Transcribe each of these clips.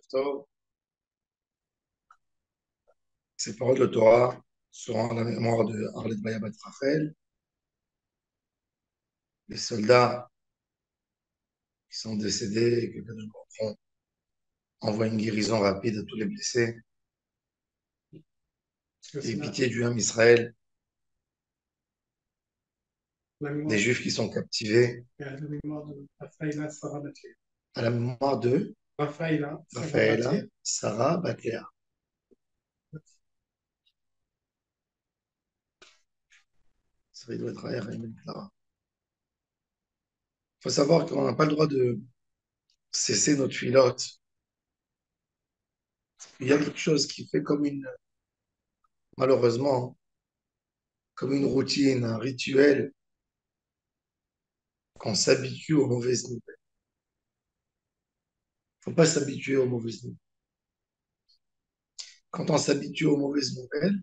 Tov, ces paroles de Torah seront à la mémoire de Arlet Bayabat Raphaël, les soldats qui sont décédés et que Kadosh Baruch Hu envoie une guérison rapide à tous les blessés et pitié du Ham Israël, des Juifs qui sont captivés, à la mémoire de Raphaël Sarah Batlier. à la mémoire de Raphaël Sarah Raphaëla Batlier. Sarah Batléa. Ça doit être Ayah Clara. Il faut savoir qu'on n'a pas le droit de cesser notre filote. Il y a quelque chose qui fait comme malheureusement, comme une routine, un rituel, qu'on s'habitue aux mauvaises nouvelles. Il ne faut pas s'habituer aux mauvaises nouvelles. Quand on s'habitue aux mauvaises nouvelles,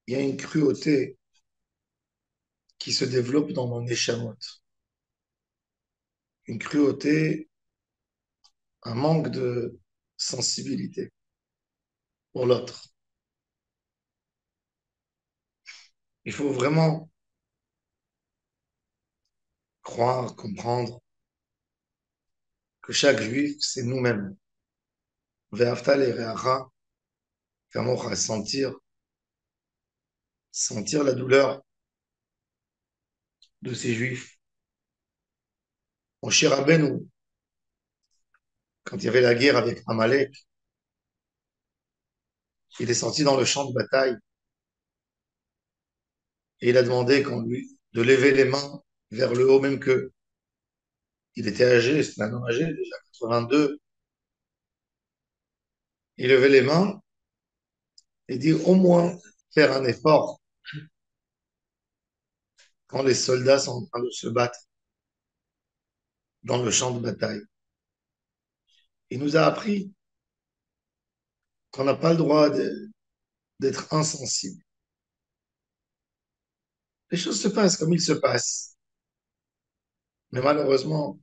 il y a une cruauté qui se développe dans mon échamote. Une cruauté, un manque de sensibilité pour l'autre. Il faut vraiment croire, comprendre que chaque juif, c'est nous-mêmes. Ve'aftal et re'acha, vraiment à sentir la douleur de ces juifs. Mon cher Rabbeinu, quand il y avait la guerre avec Amalek, il est sorti dans le champ de bataille et il a demandé qu'on lui de lever les mains vers le haut, même que il était âgé, c'était un homme âgé, déjà 82. Il levait les mains et dit au moins faire un effort quand les soldats sont en train de se battre dans le champ de bataille. Il nous a appris qu'on n'a pas le droit d'être insensible. Les choses se passent comme ils se passent. Mais malheureusement,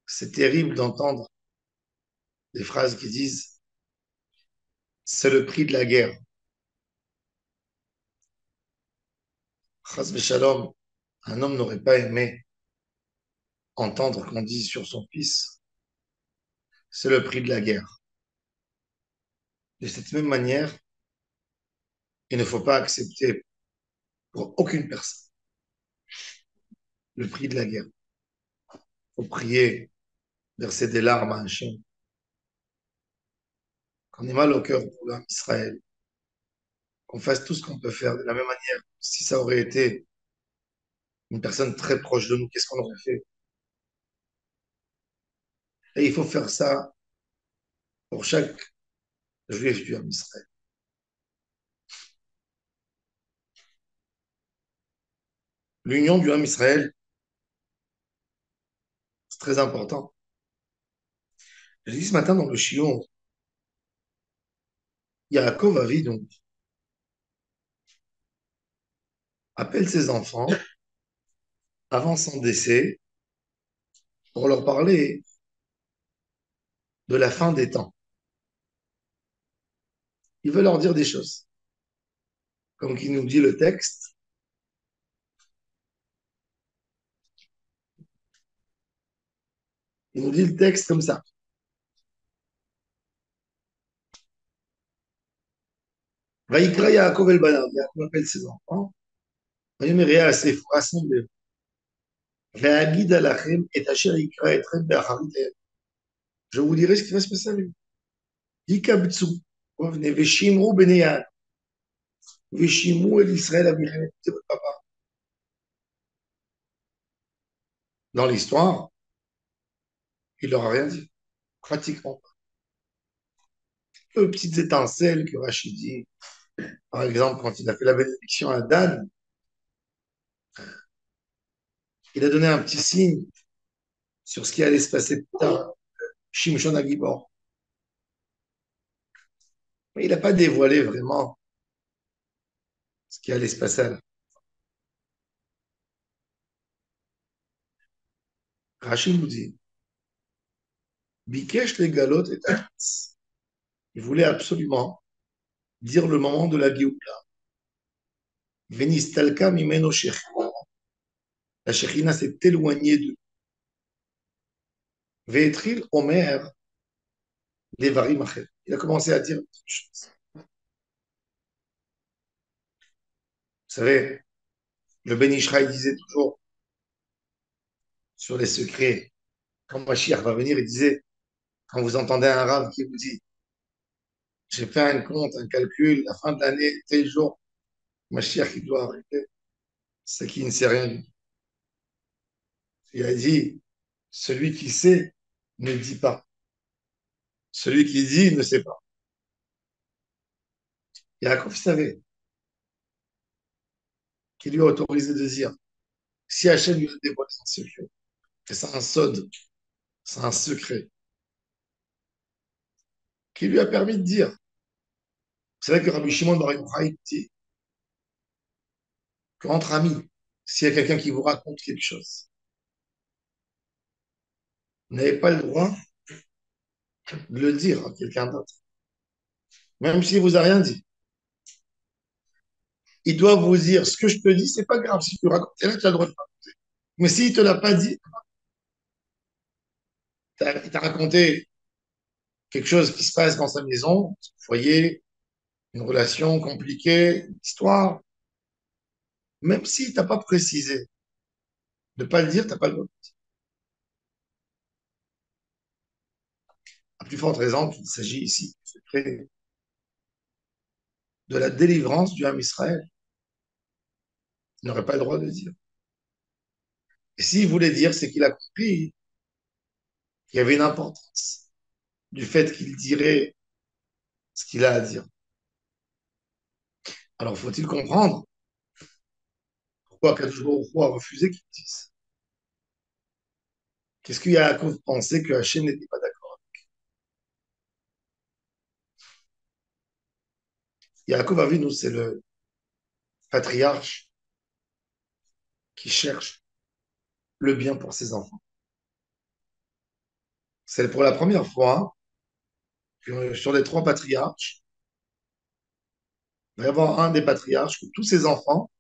c'est terrible d'entendre des phrases qui disent c'est le prix de la guerre. Chas v'shalom, un homme n'aurait pas aimé entendre qu'on dise sur son fils c'est le prix de la guerre. De cette même manière, il ne faut pas accepter pour aucune personne le prix de la guerre. Il faut prier, verser des larmes à Hachem, qu'on ait mal au cœur pour l'homme Israël, qu'on fasse tout ce qu'on peut faire de la même manière. Si ça aurait été une personne très proche de nous, qu'est-ce qu'on aurait fait? Et il faut faire ça pour chaque juif du homme Israël. L'union du homme Israël, c'est très important. J'ai dit ce matin dans le Shion, Yaakov donc appelle ses enfants avant son décès pour leur parler de la fin des temps. Il veut leur dire des choses. Comme qui nous dit le texte, il nous dit le texte comme ça. Vaïkra Yaakov el Banav, Yaakov appelle ses enfants. ויאמר יאסף, rassemblez-vous. Ve'agid alachem et asher yikra etrem be'acharit hayam. Je vous dirai ce qui va se passer à lui. Yikabtsu, revenez, veshimru beneyan, veshimru el Israël abichem, écoutez votre papa. Dans l'histoire, il leur a rien dit, pratiquement pas. Deux petites étincelles que Rachid dit, par exemple, quand il a fait la bénédiction à Dan, il a donné un petit signe sur ce qui allait se passer plus tard, Shimshon Agibor. Mais il n'a pas dévoilé vraiment ce qui allait se passer à la fin. Rachid nous dit, Bikesh le galot et Eretz. Il voulait absolument dire le moment de la Géoula. Venistalka mimeno shechina. La Shechina s'est éloignée de Ve'etril Omer Levarim Acher. Il a commencé à dire autre chose. Vous savez, le Ben Ishraï disait toujours sur les secrets, quand Mashiach va venir, il disait, quand vous entendez un rave qui vous dit, j'ai fait un compte, un calcul, la fin de l'année, tel jour, Mashiach, il doit arriver, c'est qui ne sait rien du tout. Il a dit, celui qui sait ne dit pas. Celui qui dit ne sait pas. Yaakov savait qui lui a autorisé de dire, si Hachem lui a dévoilé un secret, que c'est un sod, c'est un secret, qui lui a permis de dire. Vous savez que Rabbi Shimon Bar Yochai dit qu'entre amis, s'il y a quelqu'un qui vous raconte quelque chose, vous n'avez pas le droit de le dire à quelqu'un d'autre, même s'il vous a rien dit. Il doit vous dire, ce que je te dis, c'est pas grave. Si tu racontes, là, tu as le droit de raconter. Mais s'il te l'a pas dit, il t'a raconté quelque chose qui se passe dans sa maison, son foyer, une relation compliquée, une histoire, même s'il t'a pas précisé, de pas le dire, t'as pas le droit. À plus forte raison qu'il s'agit ici de la délivrance du Ham Israël. Il n'aurait pas le droit de le dire. Et s'il voulait dire, c'est qu'il a compris qu'il y avait une importance du fait qu'il dirait ce qu'il a à dire. Alors, faut-il comprendre pourquoi Kadosh Baruch Hu a refusé qu'il dise? Qu'est-ce que Yaakov pensait que Hachem n'était pas d'accord? Yaakov Avinu, c'est le patriarche qui cherche le bien pour ses enfants. C'est pour la première fois que sur les trois patriarches, il va y avoir un des patriarches que tous ses enfants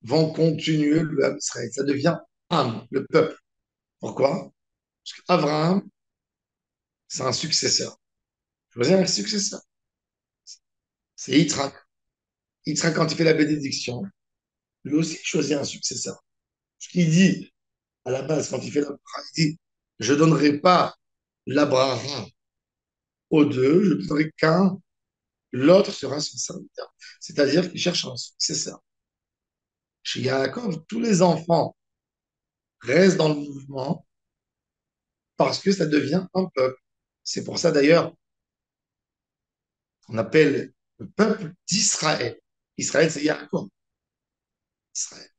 vont continuer le Ham Israël. Ça devient Ham, le peuple. Pourquoi? Parce qu'Abraham, c'est un successeur. Choisir un successeur. C'est Yitzhak. Yitzhak, quand il fait la bénédiction, lui aussi choisit un successeur. Ce qu'il dit à la base, quand il fait la bracha, il dit, je ne donnerai pas la bracha aux deux, je ne donnerai qu'un, l'autre sera son serviteur. C'est-à-dire qu'il cherche un successeur. Chez Yaakov, tous les enfants restent dans le mouvement parce que ça devient un peuple. C'est pour ça d'ailleurs qu'on appelle le peuple d'Israël. Israël, c'est Yaakov. Israël.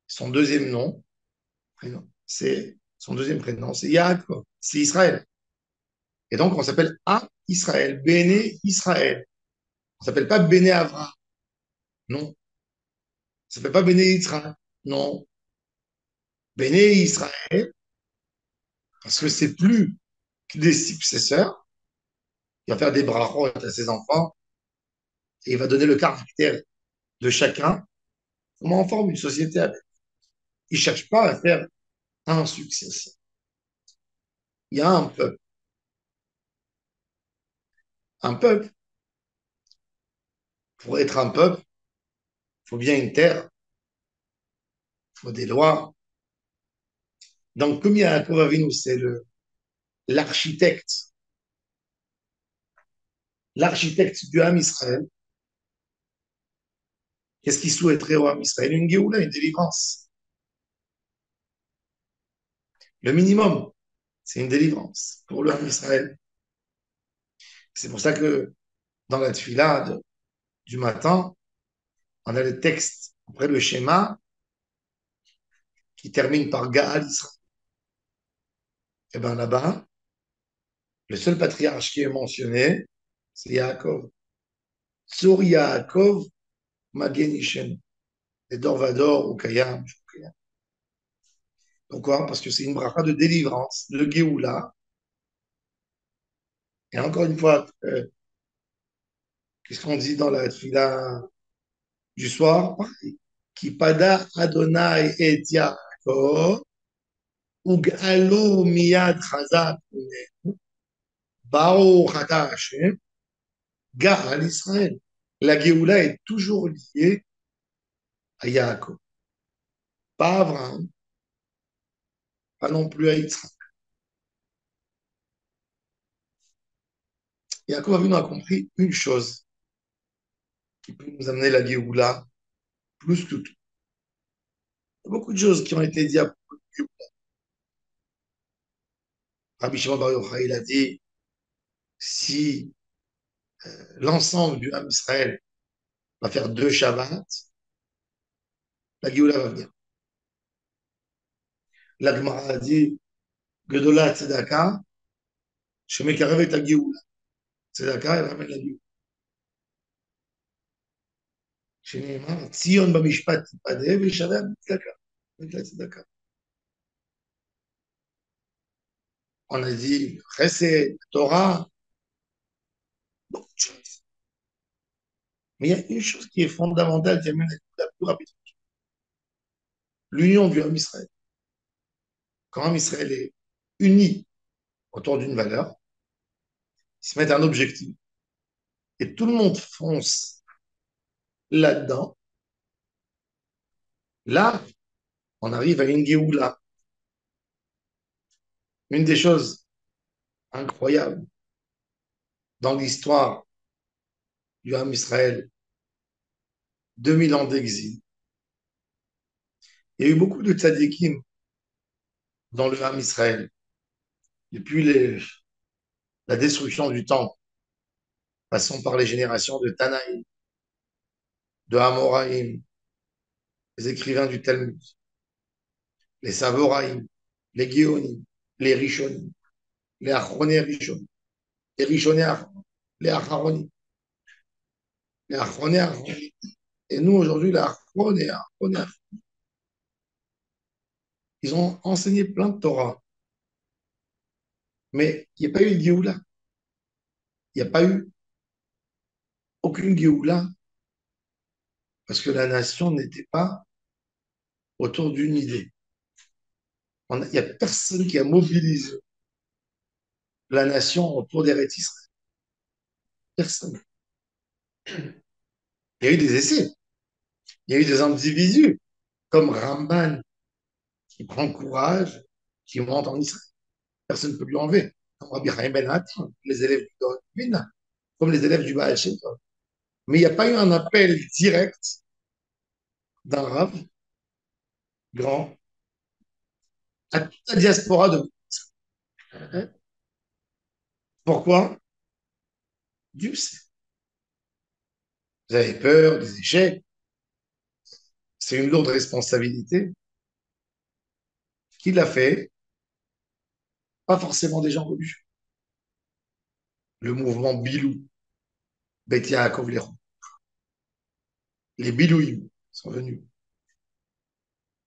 Son deuxième nom, prénom, c'est son deuxième prénom, c'est Yaakov, c'est Israël. Et donc on s'appelle A Israël, Béné Israël. On s'appelle pas Béné Avra, non. Ça s'appelle pas Béné Israël, non. Béné Israël, parce que c'est plus que des successeurs. Il va faire des brachot à ses enfants et il va donner le caractère de chacun. Comment on forme une société avec. Il ne cherche pas à faire un successeur. Il y a un peuple. Un peuple, pour être un peuple, il faut bien une terre, il faut des lois. Donc, comme Yaakov Avinu, c'est l'architecte, l'architecte du Ham Israël, qu'est-ce qu'il souhaiterait au Ham Israël? Une Géoula, une délivrance. Le minimum, c'est une délivrance pour le Ham Israël. C'est pour ça que dans la tefila du matin, on a le texte après le schéma qui termine par Gaal Israël. Et bien là-bas, le seul patriarche qui est mentionné, c'est Yaakov. Sur Yaakov, Magen Ishen. Et Dorvador ou Kayam. Pourquoi? Parce que c'est une bracha de délivrance, de Géoula, Et encore une fois, qu'est-ce qu'on dit dans la fila du soir? Qui pada Adonai et Yaakov, ug'alu miyad chazak Baruch ata Hashem, Ga'al Israël. La Géoula est toujours liée à Yaakov, pas à Abraham, pas non plus à Yitzhak. Yaakov Avinu a compris une chose qui peut nous amener la Géoula plus que tout. Il y a beaucoup de choses qui ont été dites à propos de Géoula. Rabbi Shimon Bar Yochai, il a dit si l'ensemble du Ham Israël va faire 2 Shabbats, la Géoula va venir. La Gemara a dit Gedola Tzedaka, Shemekarev et la Géoula. Tzedaka, elle ramène la Géoula. שנאמר, ציון במשפט תיפדה וישרה בצדקה. צדקה. On a dit Chesed, Torah, beaucoup de choses. Mais il y a une chose qui est fondamentale, qui amène la plus rapide. L'union du Ham Israël. Quand Ham Israël est uni autour d'une valeur, ils se mettent un objectif. Et tout le monde fonce là-dedans. Là, on arrive à une Géoula. Une des choses incroyables dans l'histoire du Ham Israël, 2000 ans d'exil. Il y a eu beaucoup de tzadikim dans le Ham Israël. Depuis la destruction du temple, passons par les générations de Tanaïm, de Hamoraïm, les écrivains du Talmud, les Savoraïm, les Géonim, les Rishonim, les Achroné Rishonim, les Rishoné Achronim, les Acharonim, les Achroné Achronim. Et nous, aujourd'hui, les Achroné Achronim. Ils ont enseigné plein de Torah. Mais il n'y a pas eu de Géoula. Il n'y a pas eu aucune Géoula parce que la nation n'était pas autour d'une idée. Il n'y a personne qui a mobilisé la nation autour des Israël. Personne. Il y a eu des essais. Il y a eu des individus comme Ramban qui prend courage, qui monte en Israël. Personne ne peut lui enlever. Comme Rabbi Chaim Ben Attan, les élèves du Doron, comme les élèves du Baal Shem Tov. Mais il n'y a pas eu un appel direct d'un Rav grand à toute la diaspora de Israël. Pourquoi? Dieu sait. Vous avez peur des échecs. C'est une lourde responsabilité. Qui l'a fait? Pas forcément des gens religieux. Le mouvement Bilou, Bet Yaakov les Bilouim sont venus.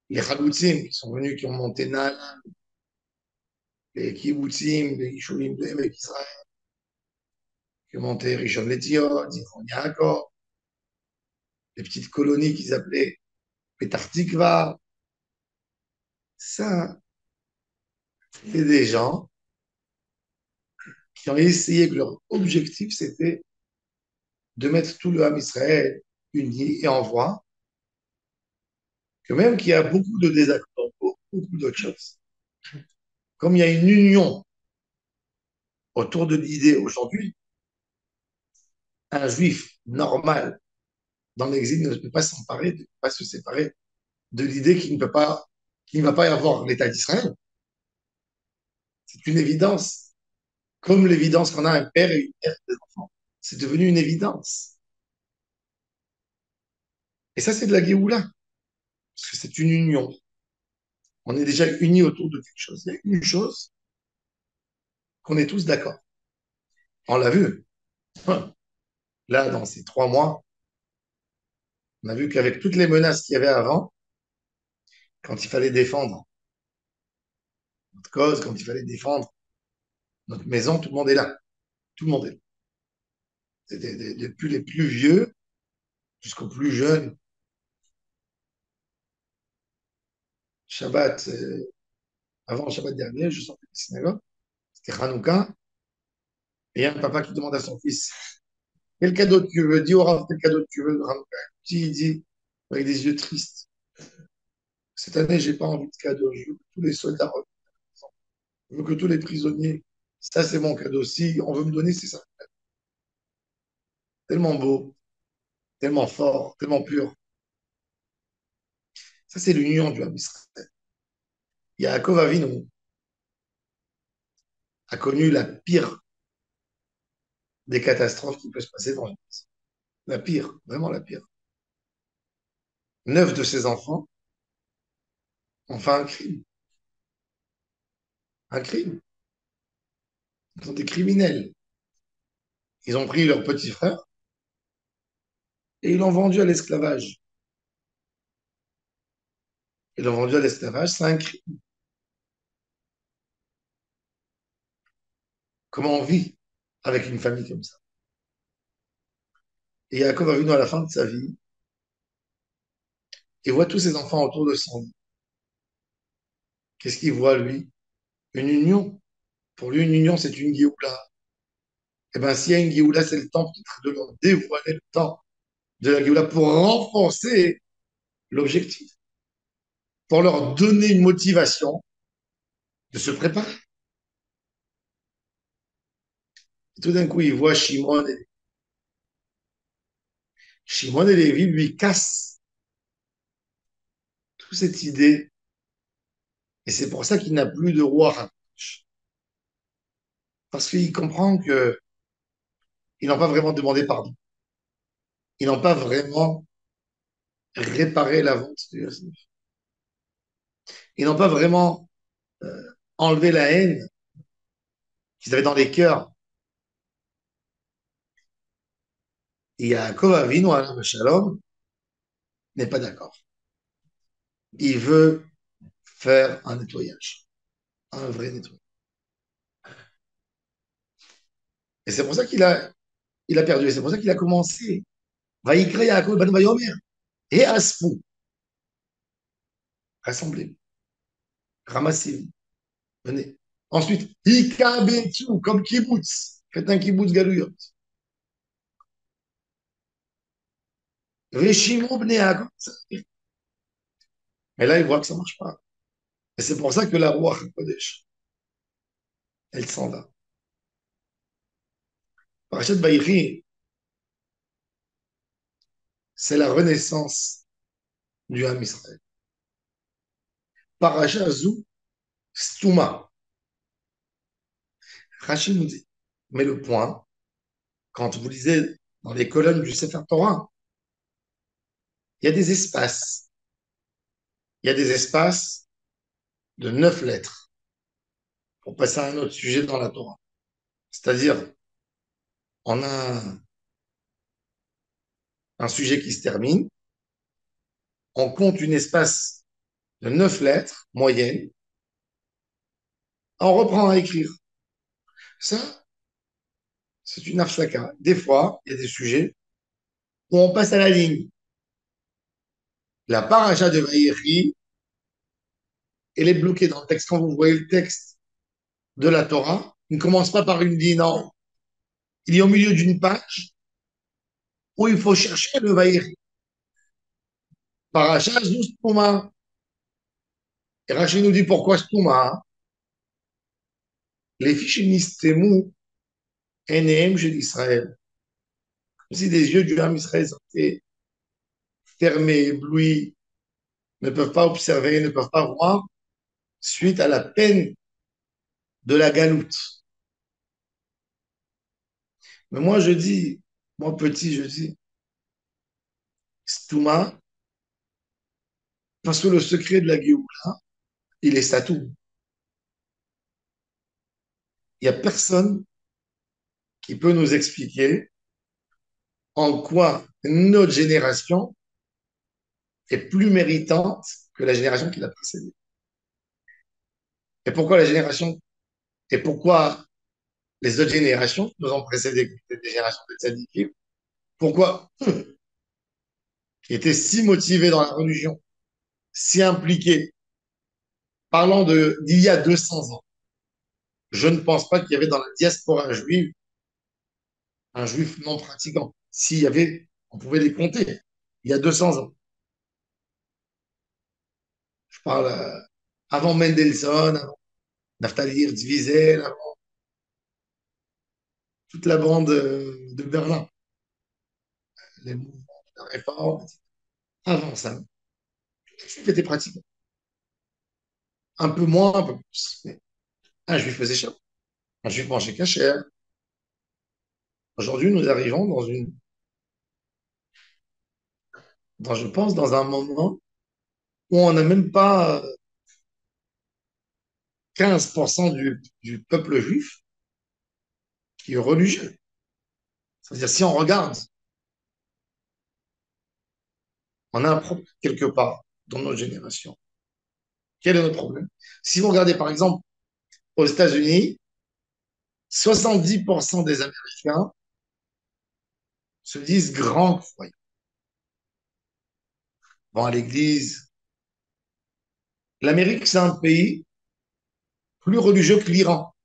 Les Chaloutzim qui sont venus, qui ont monté Nal, les Kibbutzim, les Yishulim de Emek Israël, qui ont monté Rishon LeZion, Zichron Yaakov, les petites colonies qu'ils appelaient Petar Tikva. Ça, c'est des gens qui ont essayé que leur objectif, c'était de mettre tout le Ham Israël uni et on voit que même qu'il y a beaucoup de désaccords, beaucoup d'autres choses, comme il y a une union autour de l'idée aujourd'hui, un juif normal dans l'exil ne peut pas s'emparer, ne peut pas se séparer de l'idée qu'il ne va pas y avoir l'État d'Israël. C'est une évidence, comme l'évidence qu'on a un père et une mère des enfants. C'est devenu une évidence. Et ça, c'est de la Géoula, parce que c'est une union. On est déjà unis autour de quelque chose. Il y a une chose qu'on est tous d'accord. On l'a vu. Là, dans ces 3 mois, on a vu qu'avec toutes les menaces qu'il y avait avant, quand il fallait défendre notre cause, quand il fallait défendre notre maison, tout le monde est là. Tout le monde est là. Depuis les plus vieux jusqu'aux plus jeunes. Shabbat, avant le Shabbat dernier, je sortais de la synagogue, c'était Hanouka, et il y a un papa qui demande à son fils, quel cadeau tu veux? Dis au Rav, quel cadeau tu veux de Hanouka? Il dit, avec des yeux tristes, cette année, j'ai pas envie de cadeau, je veux que tous les soldats reviennent. Je veux que tous les prisonniers, ça c'est mon cadeau. Si on veut me donner, c'est ça. Tellement beau, tellement fort, tellement pur. Ça, c'est l'union du Ham Israël. Yaakov Avinu a connu la pire des catastrophes qui peut se passer dans une maison. La pire, vraiment la pire. 9 de ses enfants ont fait un crime. Un crime. Ils sont des criminels. Ils ont pris leur petit frère et ils l'ont vendu à l'esclavage. Ils l'ont vendu à l'esclavage, c'est un crime. Comment on vit avec une famille comme ça? Et Yaakov Avinu, à la fin de sa vie, il voit tous ses enfants autour de son lit. Qu'est-ce qu'il voit, lui? Une union. Pour lui, une union, c'est une Géoula. Eh bien, s'il y a une Géoula, c'est le temps peut-être de leur dévoiler le temps de la Géoula pour renforcer l'objectif, pour leur donner une motivation de se préparer. Et tout d'un coup, il voit Shimon et Lévi lui cassent toute cette idée. Et c'est pour ça qu'il n'a plus de roi. Parce qu'il comprend qu'ils n'ont pas vraiment demandé pardon. Ils n'ont pas vraiment réparé la vente de Yosef. Ils n'ont pas vraiment enlevé la haine qu'ils avaient dans les cœurs. Et Yaakov Avinu, alayhi shalom, n'est pas d'accord. Il veut faire un nettoyage, un vrai nettoyage. Et c'est pour ça il a perdu. Et c'est pour ça qu'il a commencé. Vaïkra Yaakov ben Vayomer. Et Asfou. Rassemblez-vous. Ramassez-vous. Venez. Ensuite, Hika Betsu, comme kibbutz. Faites un kibbutz galouyot. Veshimon bnei Yaakov. Mais là, il voit que ça ne marche pas. Et c'est pour ça que la roi Kodesh, elle s'en va. Parachat Vaïchi, c'est la renaissance du Ham Israël. Parachat Zou, Stouma. Rachid nous dit, mais le point, quand vous lisez dans les colonnes du Sefer Torah, il y a des espaces. Il y a des espaces de 9 lettres pour passer à un autre sujet dans la Torah. C'est-à-dire, on a un sujet qui se termine, on compte une espace de 9 lettres moyenne, on reprend à écrire. Ça, c'est une afshaka. Des fois, il y a des sujets où on passe à la ligne. La paracha de Vaïri, elle est bloquée dans le texte. Quand vous voyez le texte de la Torah, il ne commence pas par une ligne, non. Il est au milieu d'une page où il faut chercher le Vaïri. Paracha Zoustuma. Et Rachid nous dit pourquoi Stouma. Les fichiers Nistemu, NM chez d'Israël. Comme si les yeux du Ham Israël étaient fermés, éblouis, ne peuvent pas observer, ne peuvent pas voir, suite à la peine de la galoute. Mais moi, je dis, moi petit, je dis, Stouma, parce que le secret de la Géoula, il est Satou. Il n'y a personne qui peut nous expliquer en quoi notre génération est plus méritante que la génération qui l'a précédée. Et pourquoi la génération, et pourquoi les autres générations qui nous ont précédés, des générations de tzadikim, pourquoi eux, qui étaient si motivés dans la religion, si impliqués, parlant d'il y a 200 ans, je ne pense pas qu'il y avait dans la diaspora juive un juif non pratiquant. S'il y avait, on pouvait les compter. Il y a 200 ans. Je parle avant Mendelssohn, avant Naftali Hirsch Wiesel, avant toute la bande de Berlin, les mouvements de la réforme. Avant ça, les juifs étaient pratiquants. Un peu moins, un peu plus. Mais un juif faisait chaud. Un juif mangeait cachère. Aujourd'hui, nous arrivons je pense, dans un moment où on n'a même pas 15% du peuple juif qui est religieux. C'est-à-dire, si on regarde, on a un problème quelque part dans notre génération. Quel est notre problème? Si vous regardez, par exemple, aux États-Unis, 70% des Américains se disent grands croyants, vont à l'église. L'Amérique, c'est un pays plus religieux que l'Iran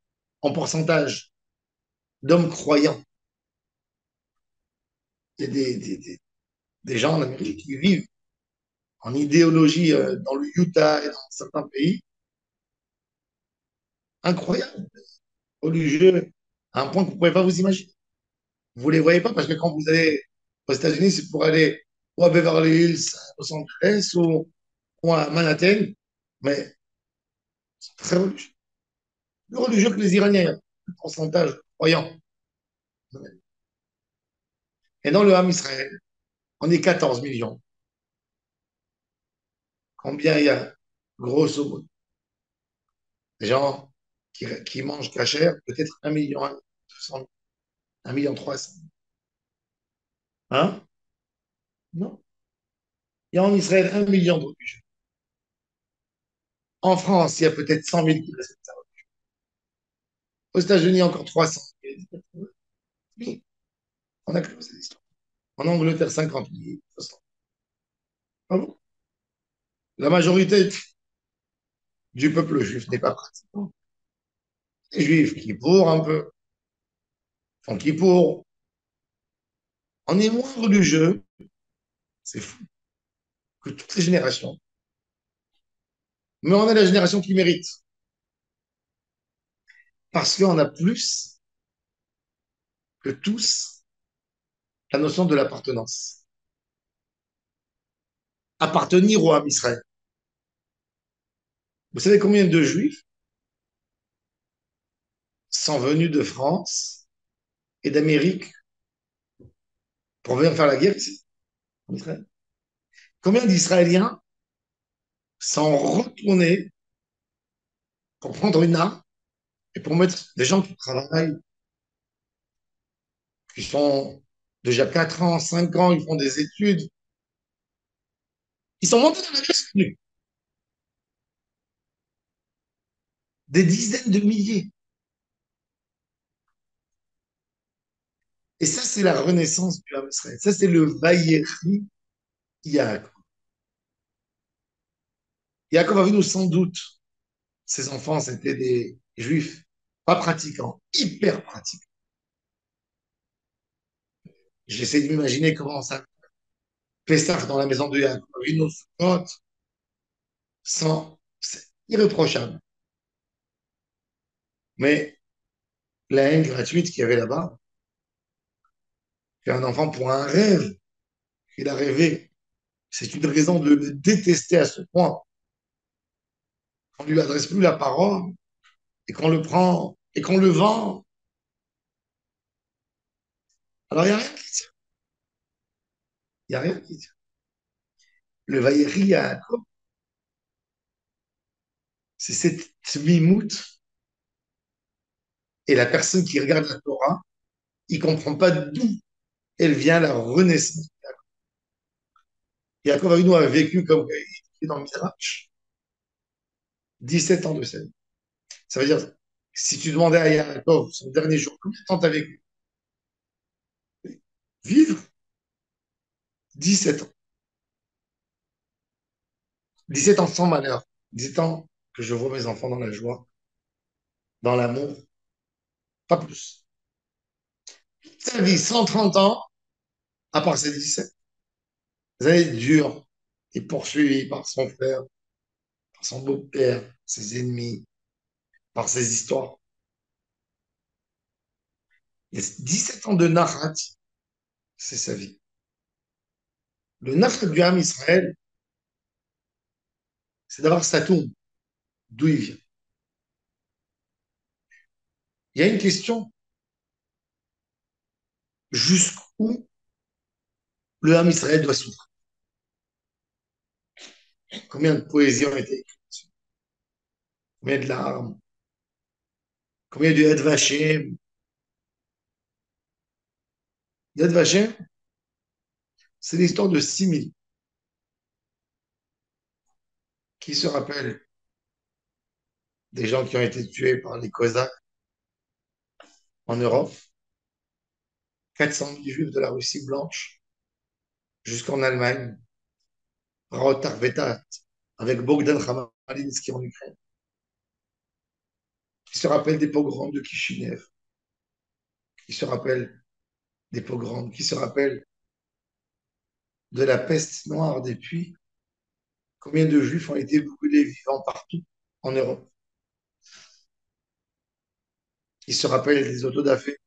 en pourcentage d'hommes croyants. Il y a des gens en Amérique qui vivent en idéologie dans le Utah et dans certains pays incroyables, religieux, à un point que vous ne pouvez pas vous imaginer. Vous ne les voyez pas parce que quand vous allez aux États-Unis, c'est pour aller ou à Beverly Hills, à Los Angeles ou à Manhattan, mais c'est très religieux. Plus religieux que les Iraniens, il y a un pourcentage de croyants. Et dans le Ham Israël, on est 14 millions. Combien il y a, grosso modo, des gens qui mangent cachère? Peut-être 1 million 200, 1 million 300. Hein? Non. Il y a en Israël 1 million de religieux. En France, il y a peut-être 100 000 qui respectent ça. Aux États-Unis, encore 300. Oui, on a closé l'histoire. En Angleterre, 50 000. 60. Ah bon? La majorité du peuple juif n'est pas pratiquant. Les juifs qui pour un peu, font qui pour. On est moins religieux, c'est fou, que toutes les générations. Mais on est la génération qui mérite. Parce qu'on a plus que tous la notion de l'appartenance. Appartenir au Ham Israël. Vous savez combien de juifs sont venus de France et d'Amérique pour venir faire la guerre ici, en Israël? Combien d'Israéliens sont retournés pour prendre une arme et pour mettre des gens qui travaillent, qui sont déjà 4 ans, 5 ans, ils font des études. Ils sont montés dans la guerre, des dizaines de milliers. Et ça, c'est la renaissance du Ham Israël. Ça, c'est le Vaïeri Yaakov. Yaakov Avinu, sans doute, ses enfants, c'était des juifs pas pratiquants, hyper pratiquants. J'essaie de m'imaginer comment ça Pessah dans la maison de Yaakov Avinu, c'est irréprochable. Mais la haine gratuite qu'il y avait là-bas, qu'un enfant pour un rêve qu'il a rêvé, c'est une raison de le détester à ce point qu'on ne lui adresse plus la parole et qu'on le prend et qu'on le vend. Alors, il n'y a rien qui tient. Il n'y a rien qui tient. Le Vaïri Yaakov, c'est cette mimoute et la personne qui regarde la Torah, il ne comprend pas d'où elle vient la renaissance. Yaakov Avinu a vécu comme il est dans le Midrash, 17 ans de sa vie. Ça veut dire Si tu demandais à Yaakov son dernier jour, combien de temps t'as vécu? Vivre 17 ans. 17 ans sans malheur. 17 ans que je vois mes enfants dans la joie, dans l'amour, pas plus. Sa vie, 130 ans, à part ses 17 années dures, et poursuivi par son frère, par son beau-père, ses ennemis, par ses histoires. Il y a 17 ans de Nahat, c'est sa vie. Le Nahat du Ham Israël, c'est d'avoir sa tombe, d'où il vient. Il y a une question, jusqu'où le Ham Israël doit souffrir? Combien de poésies ont été écrites? Combien de larmes? Combien de Yad Vashem? Yad Vashem, c'est l'histoire de 6000 qui se rappellent des gens qui ont été tués par les Cosaques en Europe, 400 000 juifs de la Russie blanche jusqu'en Allemagne, Tarvetat, avec Bogdan Khmelnytsky en Ukraine, qui se rappellent des pogroms de Kishinev, qui se rappellent des pogroms, qui se rappellent de la peste noire des puits. Combien de juifs ont été brûlés vivants partout en Europe? Qui se rappellent des autodafés,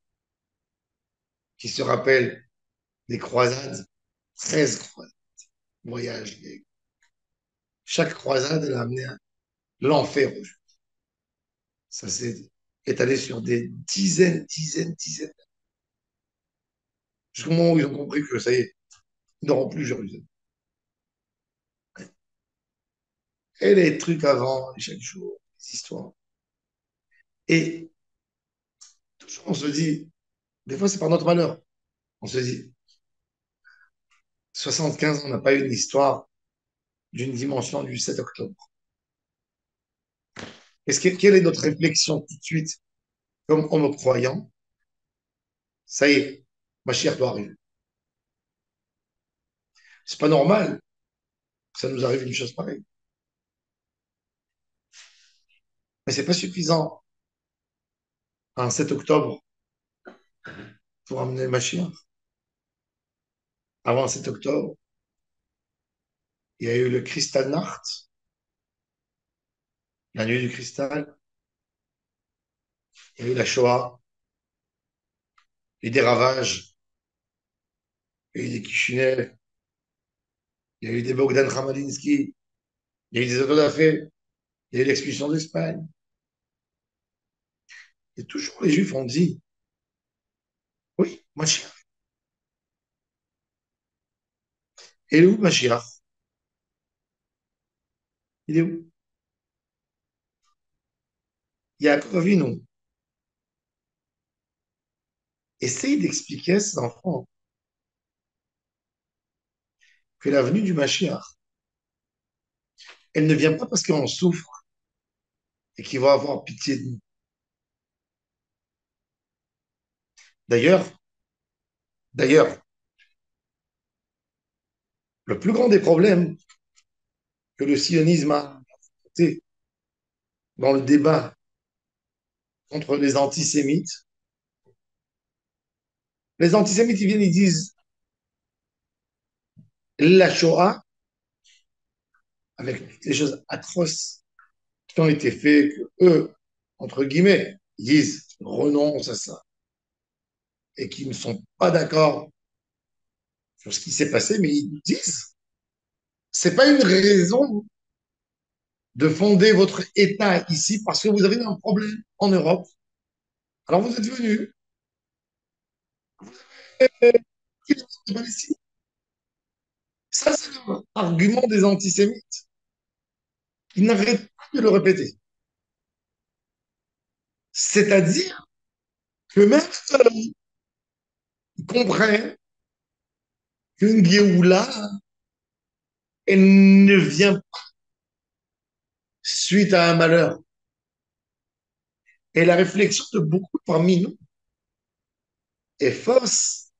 qui se rappellent des croisades, 13 croisades, voyages. Chaque croisade, elle a amené l'enfer aux juifs. Ça s'est étalé sur des dizaines, jusqu'au moment où ils ont compris que ça y est, ils n'auront plus Jérusalem. Et les trucs avant, chaque jour, les histoires. Et toujours, on se dit, des fois, c'est par notre malheur. On se dit, 75 ans, on n'a pas eu une histoire d'une dimension du 7 octobre. Quelle est notre réflexion tout de suite, comme homme croyant? Ça y est, ma chère doit arriver. C'est pas normal que ça nous arrive une chose pareille. Mais c'est pas suffisant un 7 octobre pour amener ma chère. Avant le 7 octobre, il y a eu le Kristallnacht, la nuit du cristal, il y a eu la Shoah, il y a eu des ravages, il y a eu des Kishinev, il y a eu des Bogdan Khmelnytsky, il y a eu des autodafés, il y a eu l'expulsion d'Espagne. Et toujours les Juifs ont dit, oui, Mashiach. Et il est où Mashiach? Il est où? Yaakov Avinu. Essaye d'expliquer à ses enfants que la venue du Mashiach, elle ne vient pas parce qu'on souffre et qu'il va avoir pitié de nous. D'ailleurs, d'ailleurs, le plus grand des problèmes que le sionisme a apporté dans le débat contre les antisémites, ils viennent, ils disent la Shoah, avec les choses atroces qui ont été faites, que eux, entre guillemets, ils disent renonce à ça et qui ne sont pas d'accord sur ce qui s'est passé, mais ils nous disent c'est pas une raison de fonder votre État ici parce que vous avez un problème en Europe. Alors vous êtes venus, ça c'est l'argument des antisémites. Ils n'arrêtent pas de le répéter. C'est-à-dire que même ils comprennent qu'une Géoula, elle ne vient pas suite à un malheur. Et la réflexion de beaucoup parmi nous est fausse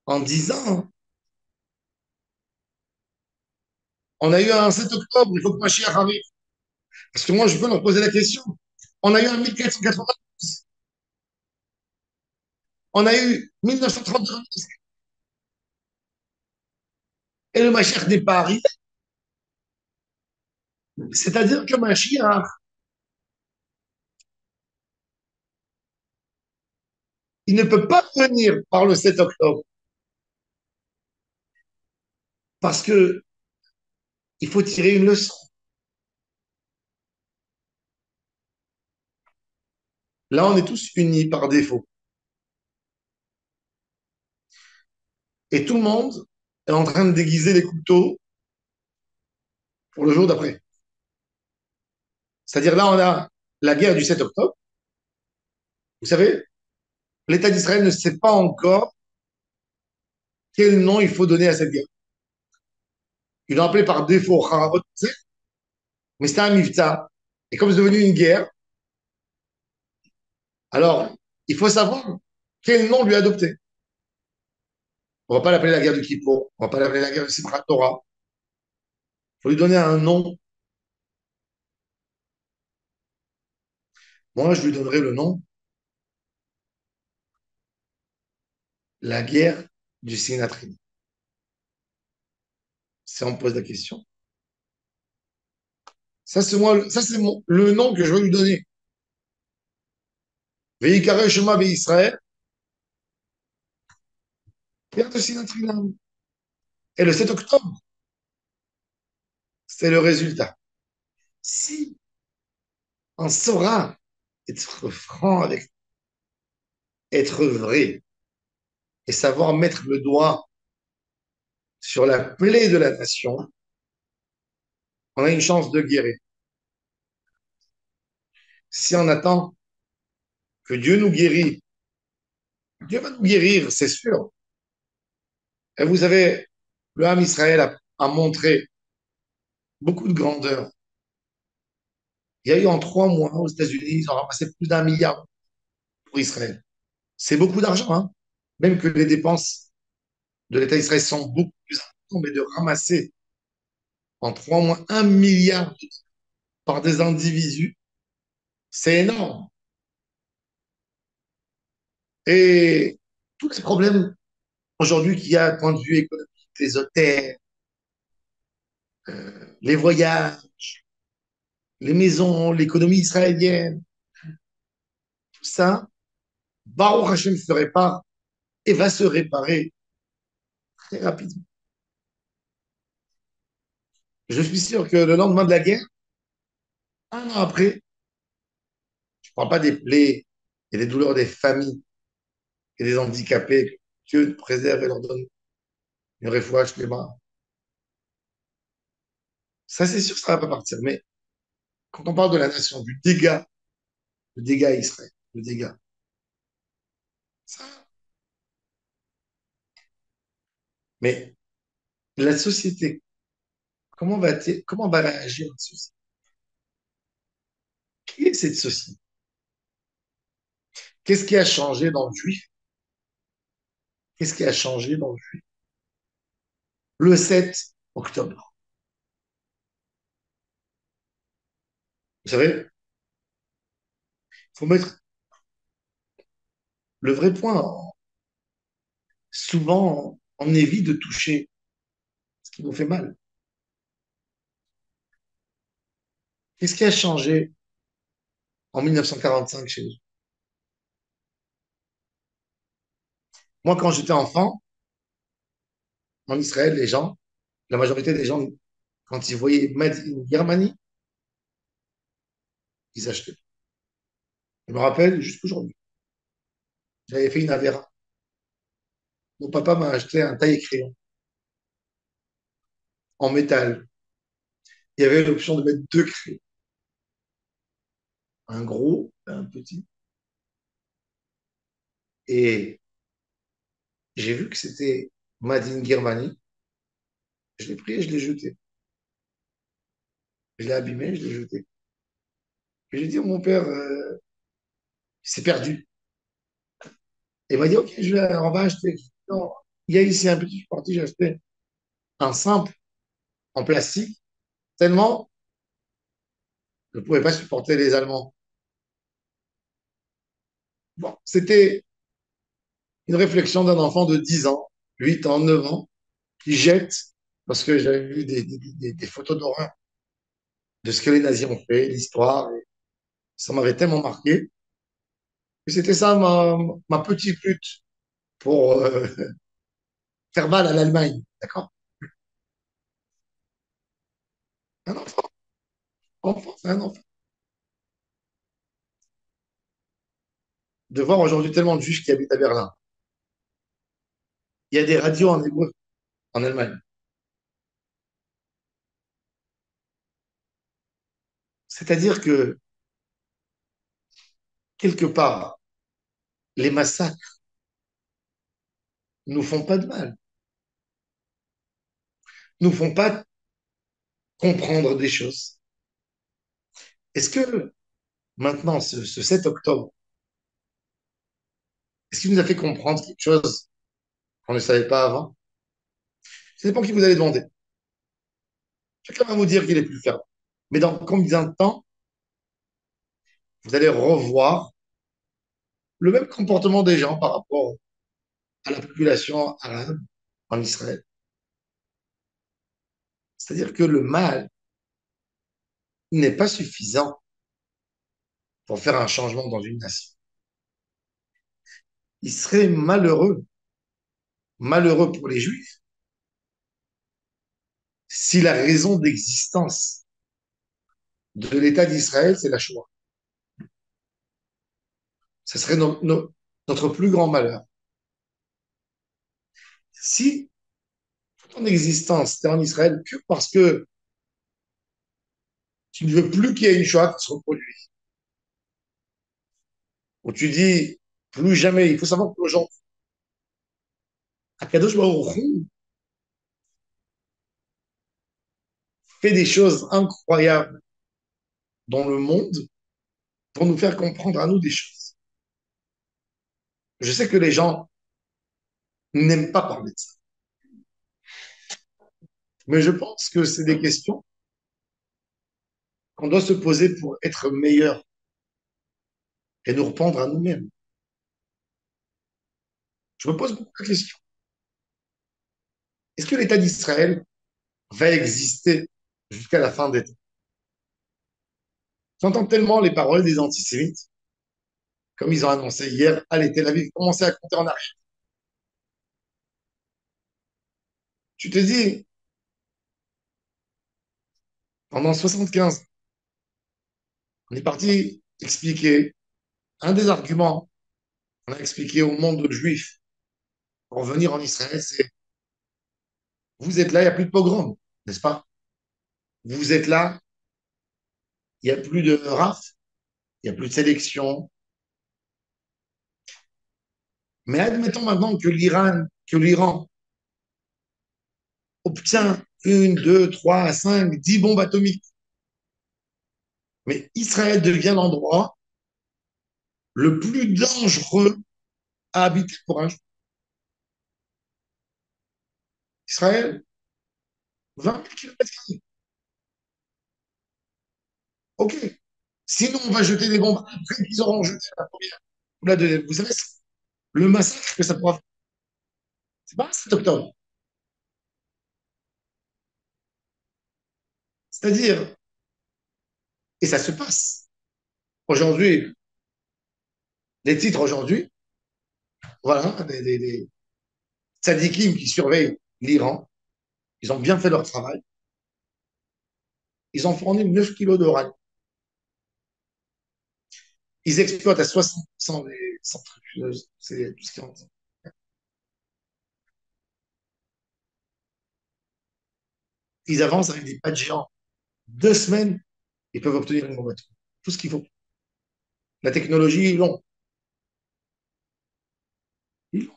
en disant, on a eu un 7 octobre, il faut que Mashiach arrive. Parce que moi, je peux leur poser la question. On a eu un 1492, on a eu 1932, et le Mashiach n'est pas arrivé. C'est-à-dire que Mashiach, il ne peut pas venir par le 7 octobre. Parce que il faut tirer une leçon. Là, on est tous unis par défaut. Et tout le monde est en train de déguiser les couteaux pour le jour d'après. C'est-à-dire là, on a la guerre du 7 octobre. Vous savez, l'État d'Israël ne sait pas encore quel nom il faut donner à cette guerre. Ils l'ont appelé par défaut Harabot, mais c'était un mifta. Et comme c'est devenu une guerre, alors il faut savoir quel nom lui adopter. On ne va pas l'appeler la guerre du Kippour, on ne va pas l'appeler la guerre du Simchat Torah. Il faut lui donner un nom. Moi, je lui donnerai le nom la guerre du Sinatrim. Si on me pose la question. Ça, c'est moi, ça, c'est le nom que je veux lui donner. Veikare Shema Israël, guerre de Sinatrim. Et le 7 octobre, c'est le résultat. Si on saura être franc avec, être vrai et savoir mettre le doigt sur la plaie de la nation, on a une chance de guérir. Si on attend que Dieu nous guérit, Dieu va nous guérir, c'est sûr. Et vous savez, le Ham Israël a montré beaucoup de grandeur. Il y a eu en 3 mois aux États-Unis, ils ont ramassé plus d'1 milliard pour Israël. C'est beaucoup d'argent, hein. Même que les dépenses de l'État d'Israël sont beaucoup plus importantes, mais de ramasser en 3 mois 1 milliard par des individus, c'est énorme. Et tous les problèmes aujourd'hui qu'il y a d'un point de vue économique, les hôtels, les voyages, les maisons, l'économie israélienne, tout ça, Baruch Hashem se répare et va se réparer très rapidement. Je suis sûr que le lendemain de la guerre, 1 an après, je ne parle pas des plaies et des douleurs des familles et des handicapés, que Dieu préserve et leur donne une réfouache les mains. Ça, c'est sûr, ça ne va pas partir. Mais quand on parle de la nation, du dégât, le dégât à Israël, le dégât, ça. Mais la société, comment va réagir la société? Qui est cette société? Qu'est-ce qui a changé dans le juif? Qu'est-ce qui a changé dans le juif? Le 7 octobre. Vous savez, il faut mettre le vrai point. Souvent, on évite de toucher ce qui nous fait mal. Qu'est-ce qui a changé en 1945 chez nous? Moi, quand j'étais enfant, en Israël, les gens, la majorité des gens, quand ils voyaient Made in Germany, ils achetaient. Je me rappelle jusqu'aujourd'hui. J'avais fait une Avera. Mon papa m'a acheté un taille-crayon en métal. Il y avait l'option de mettre 2 crayons, un gros et un petit. Et j'ai vu que c'était Made in Germany. Je l'ai pris et je l'ai jeté. Je l'ai abîmé, je l'ai jeté. Et j'ai dit à mon père, c'est perdu. Et il m'a dit, OK, on va acheter. Non, il y a ici un petit, je suis parti, j'ai acheté un simple en plastique, tellement je ne pouvais pas supporter les Allemands. Bon, c'était une réflexion d'un enfant de 10 ans, 8 ans, 9 ans, qui jette, parce que j'avais vu des photos d'horreur de ce que les nazis ont fait, l'histoire, et ça m'avait tellement marqué. Et c'était ça ma petite lutte pour faire mal à l'Allemagne. D'accord? Un enfant, enfant, c'est un enfant. De voir aujourd'hui tellement de juifs qui habitent à Berlin. Il y a des radios en hébreu en Allemagne. C'est-à-dire que, quelque part, les massacres nous font pas de mal, nous font pas comprendre des choses. Est-ce que maintenant, ce 7 octobre, est-ce qu'il nous a fait comprendre quelque chose qu'on ne savait pas avant? Ça dépend qui vous allez demander. Chacun va vous dire qu'il est plus ferme. Mais dans combien de temps vous allez revoir le même comportement des gens par rapport à la population arabe en Israël? C'est-à-dire que le mal n'est pas suffisant pour faire un changement dans une nation. Il serait malheureux, malheureux pour les Juifs, si la raison d'existence de l'État d'Israël, c'est la Shoah. Ce serait notre plus grand malheur. Si ton existence, tu es en Israël que parce que tu ne veux plus qu'il y ait une Shoah qui se reproduise, où tu dis plus jamais, il faut savoir qu'aujourd'hui, Akadosh Baruch Hu fait des choses incroyables dans le monde pour nous faire comprendre à nous des choses. Je sais que les gens n'aiment pas parler de ça, mais je pense que c'est des questions qu'on doit se poser pour être meilleur et nous reprendre à nous-mêmes. Je me pose beaucoup de questions. Est-ce que l'État d'Israël va exister jusqu'à la fin des temps? J'entends tellement les paroles des antisémites, comme ils ont annoncé hier, allez, Tel Aviv, commencez à compter en arrière. Tu te dis, pendant 75, on est parti expliquer un des arguments qu'on a expliqué au monde juif pour venir en Israël, c'est vous êtes là, il n'y a plus de pogrom, n'est-ce pas? Vous êtes là, il n'y a plus de RAF, il n'y a plus de sélection. Mais admettons maintenant que l'Iran obtient une, deux, trois, cinq, 10 bombes atomiques. Mais Israël devient l'endroit le plus dangereux à habiter pour un juif. Israël, 20 000 km². OK. Sinon, on va jeter des bombes après qu'ils auront jeté la première ou la deuxième. Vous savez, le massacre que ça pourra faire, c'est pas 7 octobre. C'est-à-dire, et ça se passe. Aujourd'hui, les titres aujourd'hui, voilà, des tzadikim qui surveillent l'Iran, ils ont bien fait leur travail. Ils ont fourni 9 kilos d'uranium. Ils exploitent à 60% les centrifugeuses. C'est tout ce qu'ils ont. Ils avancent avec des pas de géants. 2 semaines, ils peuvent obtenir une bombe atomique. Tout ce qu'il faut. La technologie, ils l'ont. Ils l'ont.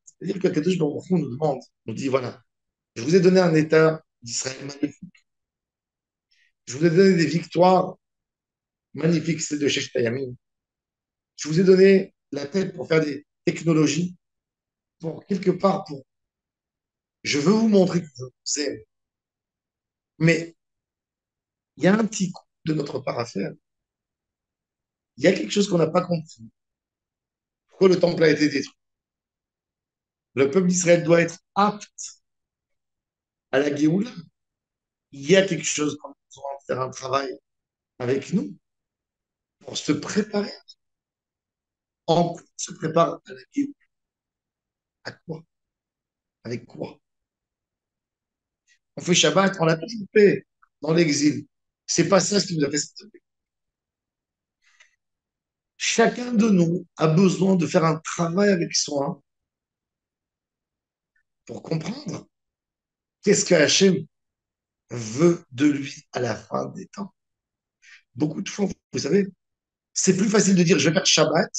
C'est-à-dire que Kadosh Baruch Hu nous demande, nous dit voilà, je vous ai donné un État d'Israël magnifique. Je vous ai donné des victoires magnifiques, celles de Sheikh Tayamin. Je vous ai donné la tête pour faire des technologies, pour quelque part, pour. Je veux vous montrer que je vous aime. Mais il y a un petit coup de notre part à faire. Il y a quelque chose qu'on n'a pas compris. Pourquoi le temple a été détruit? Le peuple d'Israël doit être apte à la Géoula. Il y a quelque chose qu'on a besoin de faire un travail avec nous pour se préparer. En quoi on se prépare à la Géoula? À quoi? Avec quoi? On fait Shabbat, on l'a toujours fait dans l'exil. C'est pas ça ce qui nous a fait sortir. Chacun de nous a besoin de faire un travail avec soi pour comprendre qu'est-ce que Hachem veut de lui à la fin des temps. Beaucoup de fois, vous savez, c'est plus facile de dire je vais faire Shabbat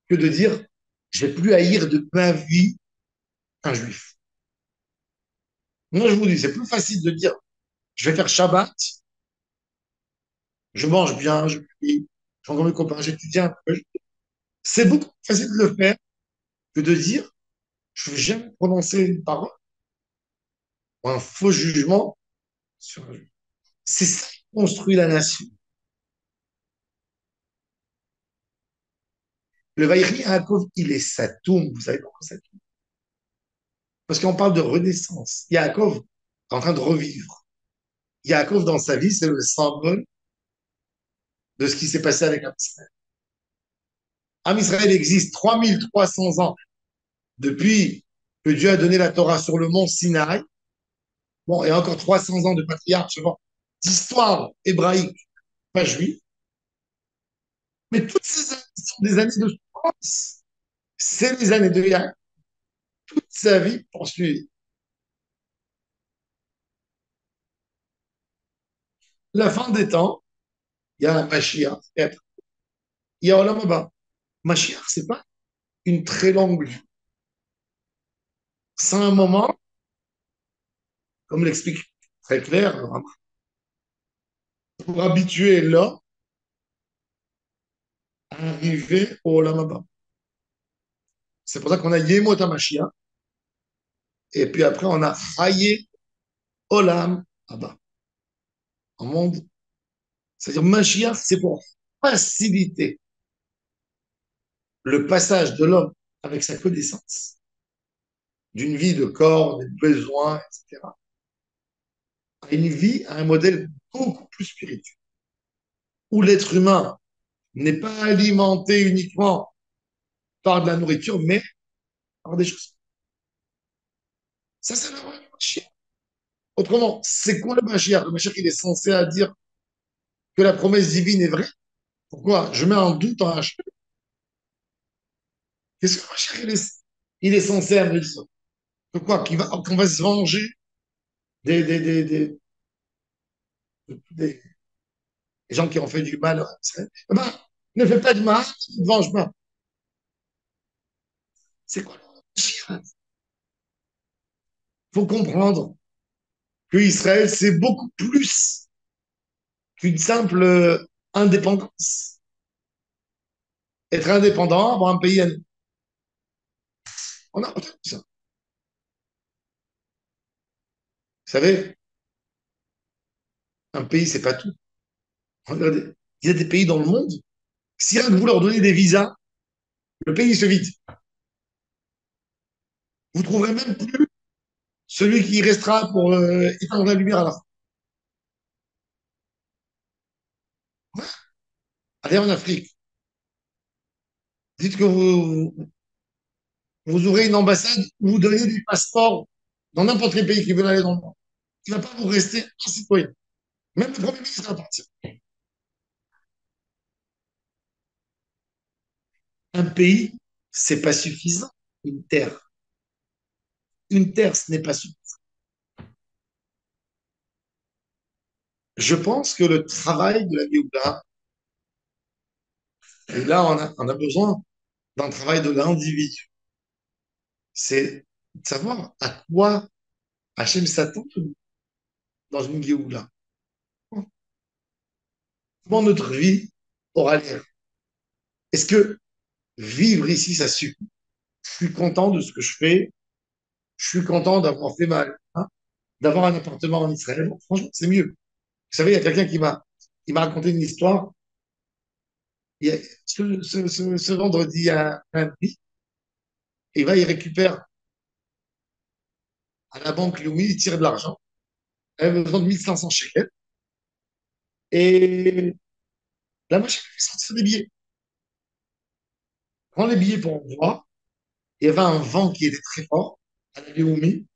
que de dire je vais plus haïr de ma vie un juif. Moi, je vous dis, c'est plus facile de dire je vais faire Shabbat, je mange bien, je prie, je rencontre mes copains, j'étudie un peu. C'est beaucoup plus facile de le faire que de dire je ne vais jamais prononcer une parole ou un faux jugement sur un juif. C'est ça qui construit la nation. Le Vaïri Yaakov, il est Satoum. Vous savez pourquoi Satoum? Parce qu'on parle de renaissance. Yaakov est en train de revivre. Yaakov, dans sa vie, c'est le symbole de ce qui s'est passé avec Israël. Israël existe 3300 ans depuis que Dieu a donné la Torah sur le mont Sinaï. Bon, et encore 300 ans de patriarche, d'histoire hébraïque, pas juive. Mais toutes ces années sont des années de souffrance. C'est les années de Yaakov. Toute sa vie poursuivie. La fin des temps, il y a un Mashiach. Il y a Olam Haba. Mashiach, c'est pas une très longue vue. C'est un moment, comme l'explique très clair, pour habituer l'homme à arriver au Olam Haba. C'est pour ça qu'on a Yemot HaMashiach, et puis après on a Haye Olam Haba, un monde. C'est-à-dire Mashiach, c'est pour faciliter le passage de l'homme avec sa connaissance d'une vie de corps, des besoins, etc., à une vie, à un modèle beaucoup plus spirituel, où l'être humain n'est pas alimenté uniquement par de la nourriture, mais par des choses. Ça, c'est le Mashiach. Autrement, c'est quoi le Mashiach? Le Mashiach, il est censé à dire que la promesse divine est vraie. Pourquoi? Je mets en doute en Hachem. Qu'est-ce que le Mashiach, il est censé à me dire? Que quoi? Qu'on va se venger des, des gens qui ont fait du mal. Eh ben, ne fais pas de mal, ne te venge pas. C'est quoi le Mashiach? Il faut comprendre que Israël, c'est beaucoup plus qu'une simple indépendance. Être indépendant, avoir un pays à nous. On a entendu ça. Vous savez, un pays, c'est pas tout. Regardez, il y a des pays dans le monde, si rien que vous leur donnez des visas, le pays se vide. Vous trouverez même plus celui qui restera pour éteindre la lumière à la fin. Ouais. Allez en Afrique. Dites que vous aurez une ambassade où vous donnez des passeports dans n'importe quel pays qui veut aller dans le monde. Il ne va pas vous rester un citoyen. Même le Premier ministre va partir. Un pays, c'est pas suffisant. Une terre. Une terre, ce n'est pas suffisant. Je pense que le travail de la Géoula, et là, on a besoin d'un travail de l'individu. C'est de savoir à quoi Hachem s'attend dans une Géoula. comment notre vie aura l'air. Est-ce que vivre ici, ça suffit? Je suis content de ce que je fais, je suis content d'avoir fait mal, hein, d'avoir un appartement en Israël. Bon, franchement, c'est mieux. Vous savez, il y a quelqu'un qui m'a raconté une histoire. Il y a, ce vendredi, il y a un prix, et il récupère à la banque Louis, il tire de l'argent. Elle avait besoin de 1500 shekels. Et la machine fait sortir des billets. Prend les billets pour voir. Il y avait un vent qui était très fort à la Léoumi.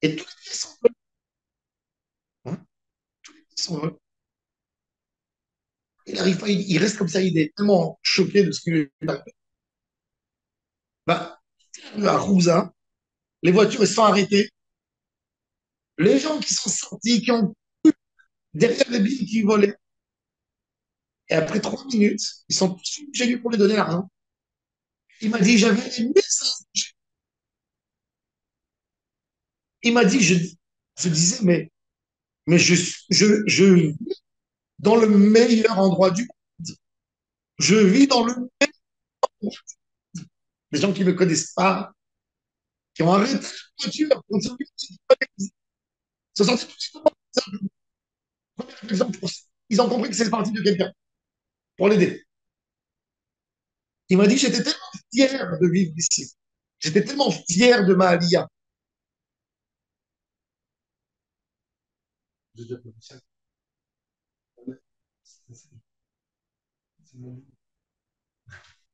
Et tous les billets s'envolent. Hein, tous les billets s'envolent. Il arrive pas, il reste comme ça, il est tellement choqué de ce qui lui est arrivé. Bah, à Rouza, les voitures elles se sont arrêtées. Les gens qui sont sortis, qui ont derrière les billets qui volaient. Et après 3 minutes, ils sont tous venus chez lui pour lui donner l'argent. Il m'a dit, j'avais les 1500. Il m'a dit, je disais, mais je vis dans le meilleur endroit du monde. Je vis dans le meilleur. Les gens qui ne me connaissent pas, qui ont arrêté la voiture, se sont dit, ils ont compris que c'est parti de quelqu'un pour l'aider. Il m'a dit, j'étais tellement fier de vivre ici. J'étais tellement fier de ma Aliyah.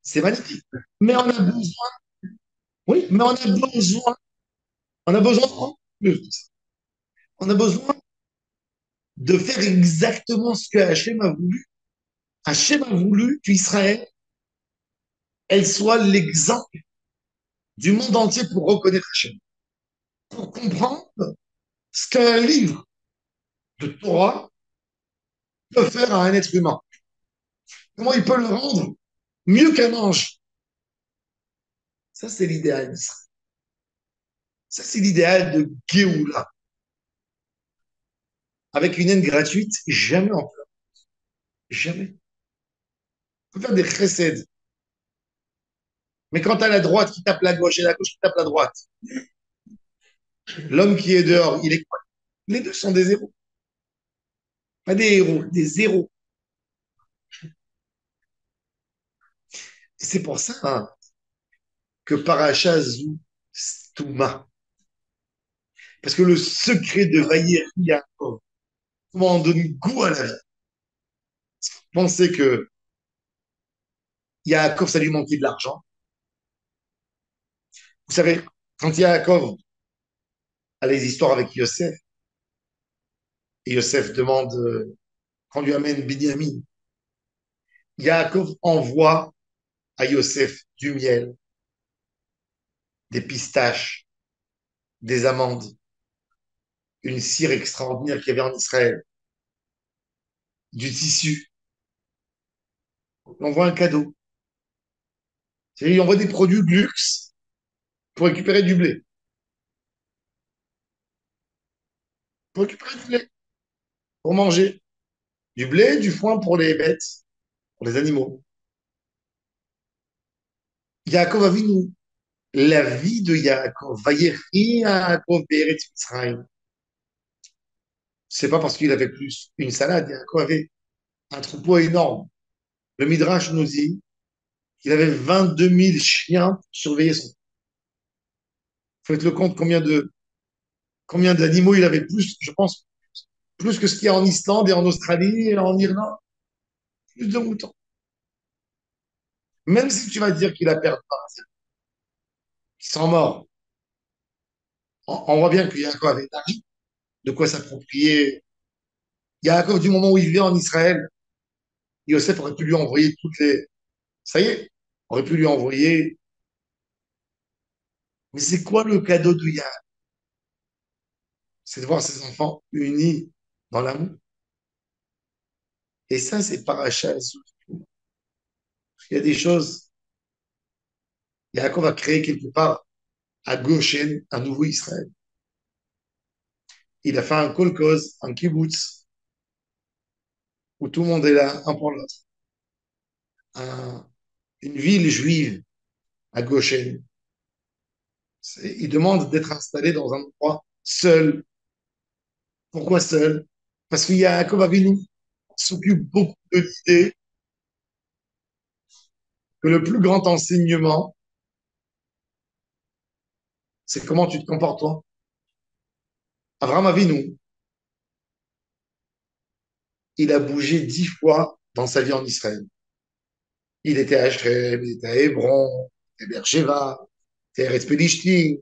C'est magnifique. Mais on a besoin, oui, mais on a besoin de plus. On a besoin de faire exactement ce que Hachem a voulu. Hachem a voulu qu'Israël, elle soit l'exemple du monde entier pour reconnaître Hachem. Pour comprendre ce qu'un livre de Torah peut faire à un être humain. Comment il peut le rendre mieux qu'un ange. Ça, c'est l'idéal d'Israël. Ça, c'est l'idéal de Géoula. Avec une haine gratuite, jamais on peut. Jamais. On peut faire des chesed. Mais quand à la droite qui tape la gauche et la gauche qui tape la droite, l'homme qui est dehors, il est quoi? Les deux sont des zéros. Pas des héros, des zéros. Et c'est pour ça hein, que Parachazou Stouma, parce que le secret de Vaïr Yaakov, comment on donne goût à la vie. Pensez que Yaakov, ça lui manquait de l'argent. Vous savez, quand Yaakov a les histoires avec Yosef, et Yosef demande qu'on lui amène Binyamin, Yaakov envoie à Yosef du miel, des pistaches, des amandes, une cire extraordinaire qu'il y avait en Israël, du tissu. Il envoie un cadeau. C'est-à-dire, il envoie des produits de luxe pour récupérer du blé. Pour récupérer du blé, pour manger. Du blé, du foin pour les bêtes, pour les animaux. Yaakov Avinu, la vie de Yaakov, Vayechi Yaakov Be'eretz Mitzrayim. C'est pas parce qu'il avait plus une salade. Yaakov avait un troupeau énorme. Le Midrash nous dit qu'il avait 22 000 chiens pour surveiller son. Faites le compte combien d'animaux il avait plus, je pense, plus que ce qu'il y a en Islande et en Australie et en Irlande. Plus de moutons. Même si tu vas dire qu'il a perdu, qu'ils sont morts, on voit bien que Yaakov avait de quoi s'approprier. Yaakov, du moment où il vient en Israël, Yosef aurait pu lui envoyer toutes les. Ça y est, aurait pu lui envoyer. Mais c'est quoi le cadeau de Yaakov? C'est de voir ses enfants unis dans l'amour. Et ça, c'est paracha. Il y a des choses. Yaakov a créé quelque part à Goshen un nouveau Israël. Il a fait un kolkhoz, un kibbutz. où tout le monde est là, un pour l'autre. Un- une ville juive à Goshen. Il demande d'être installé dans un endroit seul. Pourquoi seul? Parce qu'il y a Yaakov Avinu qui s'occupe beaucoup de l'idée que le plus grand enseignement, c'est comment tu te comportes toi. Abraham Avinu, il a bougé 10 fois dans sa vie en Israël. Il était à Shrem, il était à Hébron, il était à Beersheba, il était à Eretz Pelishtim.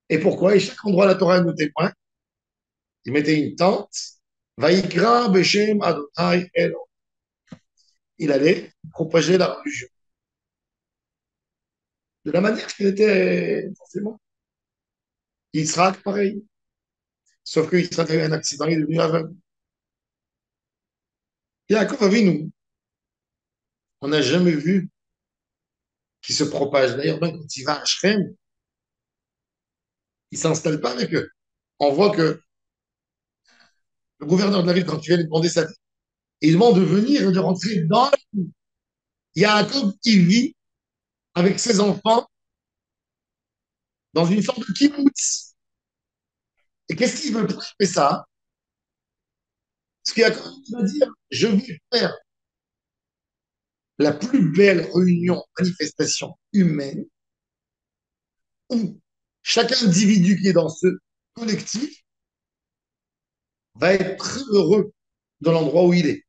Et pourquoi? Et chaque endroit, la Torah nous témoigne. Il mettait une tente. Vaïkra Beshem Adonai Elo. Il allait propager la religion. De la manière qu'il était, forcément. Yitzhak, pareil. Sauf que Yitzhak a eu un accident, il est devenu aveugle. Yaakov Avinu, on n'a jamais vu qu'il se propage. D'ailleurs, même quand il va à Shrem, il ne s'installe pas avec eux. On voit que le gouverneur de la ville, quand il vient lui demander sa vie, il demande de venir et de rentrer dans la ville. Yaakov, il vit avec ses enfants dans une sorte de kibbutz. Et qu'est-ce qu'il veut faire ça? Parce qu'il Yaakov va dire, je vais faire la plus belle réunion, manifestation humaine où chaque individu qui est dans ce collectif va être très heureux dans l'endroit où il est.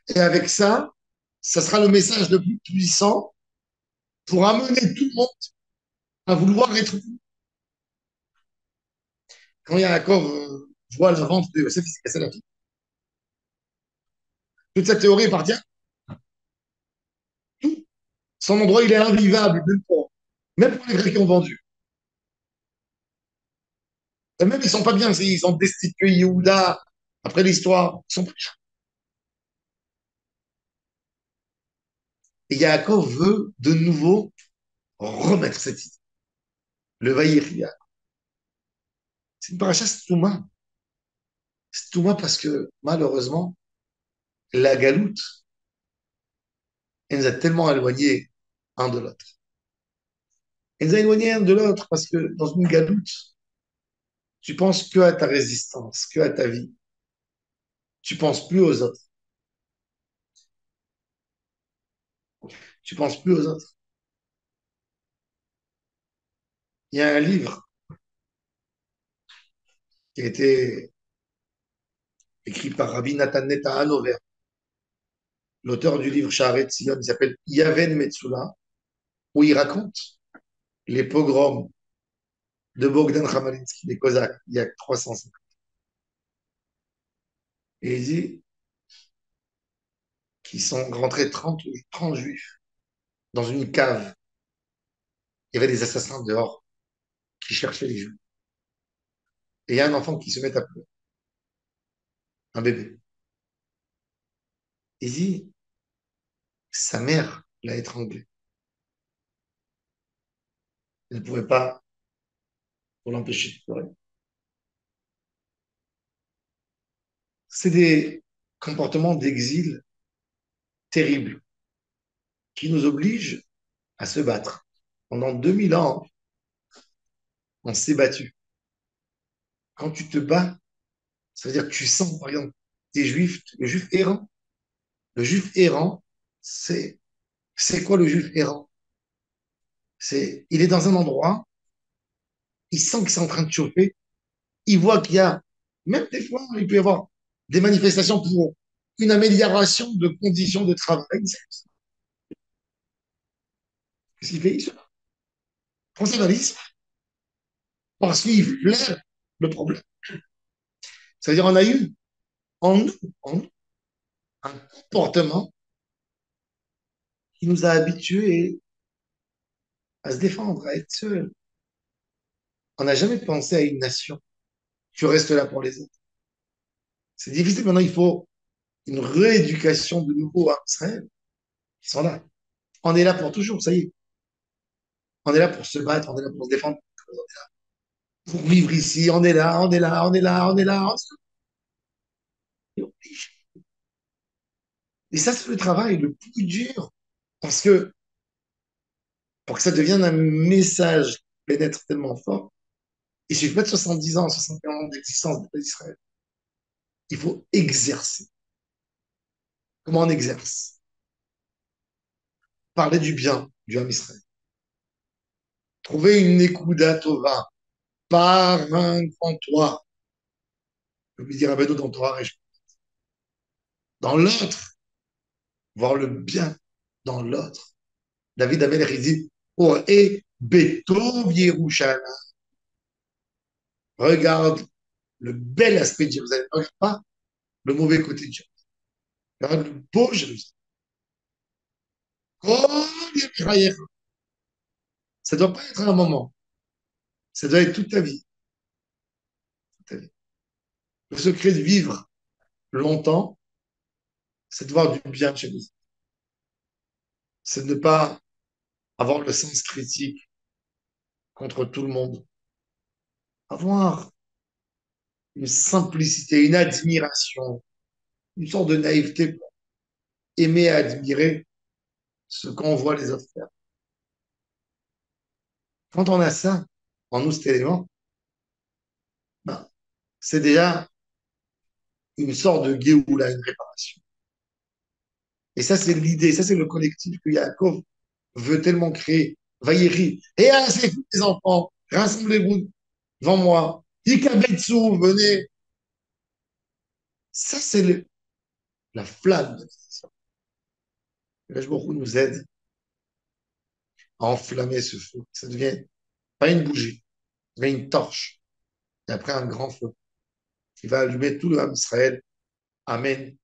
Et avec ça, ça sera le message le plus puissant pour amener tout le monde à vouloir être. Quand Yaakov voit la vente de Yosef, il s'est cassé la fille. Toute cette théorie partit. Tout. Son endroit, il est invivable, même pour les Grecs qui ont vendu. Et même, ils sont pas bien, ils ont destitué Yehuda après l'histoire. Ils sont pas bien. Et Yaakov veut de nouveau remettre cette idée. Le Vaïria. C'est une paracha Stouma. Stouma parce que, malheureusement, la galoute, elle nous a tellement éloignés un de l'autre. Elle nous a éloignés un de l'autre parce que dans une galoute, tu penses que à ta résistance, que à ta vie. Tu penses plus aux autres. Tu penses plus aux autres. Il y a un livre qui a été écrit par Rabbi Nathan Neta Hanover, l'auteur du livre Sha'aret Tzion, il s'appelle Yaven Metsula, où il raconte les pogroms de Bogdan Khmelnytsky, des Cosaques, il y a 350. Et il dit qu'ils sont rentrés 30 juifs dans une cave. Il y avait des assassins dehors qui cherchaient les juifs. Et il y a un enfant qui se met à pleurer, un bébé. Il dit, sa mère l'a étranglé. Elle ne pouvait pas pour l'empêcher de pleurer. C'est des comportements d'exil terribles qui nous obligent à se battre. Pendant 2000 ans, on s'est battu. Quand tu te bats, ça veut dire que tu sens, par exemple, des juifs, le juif errant. Le juif errant, c'est quoi le juif errant? Il est dans un endroit, il sent que c'est en train de chauffer, il voit qu'il y a, même des fois, il peut y avoir des manifestations pour une amélioration de conditions de travail. Qu'est-ce qu'il fait? Il se professionnalise parce qu'il flaire le problème. C'est-à-dire, on a eu en nous un comportement qui nous a habitués à se défendre, à être seul. On n'a jamais pensé à une nation. Tu restes là pour les autres. C'est difficile. Maintenant, il faut une rééducation de nouveau à Israël. Ils sont là. On est là pour toujours, ça y est. On est là pour se battre, on est là pour se défendre, pour vivre ici. On est là, on est là, on est là, on est là. Et ça, c'est le travail le plus dur. Parce que pour que ça devienne un message qui pénètre tellement fort, il suffit pas de 70 ans, 61 ans d'existence d'Israël. Il faut exercer. Comment on exerce? Parler du bien du Ham Israël. Trouver une Nekuda Tova par un grand toit. Comme il dit Rabbeinu dans Torah, dans l'autre, voir le bien dans l'autre. David Amelech, il dit, oh, et Betov Yerushalayim. Regarde le bel aspect de Jérusalem. Ne regarde pas le mauvais côté de Jérusalem. Regarde le beau Jérusalem. Oh, ça ne doit pas être un moment. Ça doit être toute ta vie. Toute ta vie. Le secret de vivre longtemps, c'est de voir du bien chez nous. C'est de ne pas avoir le sens critique contre tout le monde. Avoir une simplicité, une admiration, une sorte de naïveté pour aimer et admirer ce qu'on voit les autres faire. Quand on a ça en nous, cet élément, ben, c'est déjà une sorte de Géoula, une réparation. Et ça, c'est l'idée, ça, c'est le collectif que Yaakov veut tellement créer. Vaïri. Et ah, c'est les enfants, rassemblez-vous devant moi. Ikabetsu, venez. Ça, c'est la flamme de la Baruch Hu nous aide à enflammer ce feu. Ça devient pas une bougie, ça devient une torche. Et après, un grand feu qui va allumer tout le Ham Israël. Amen.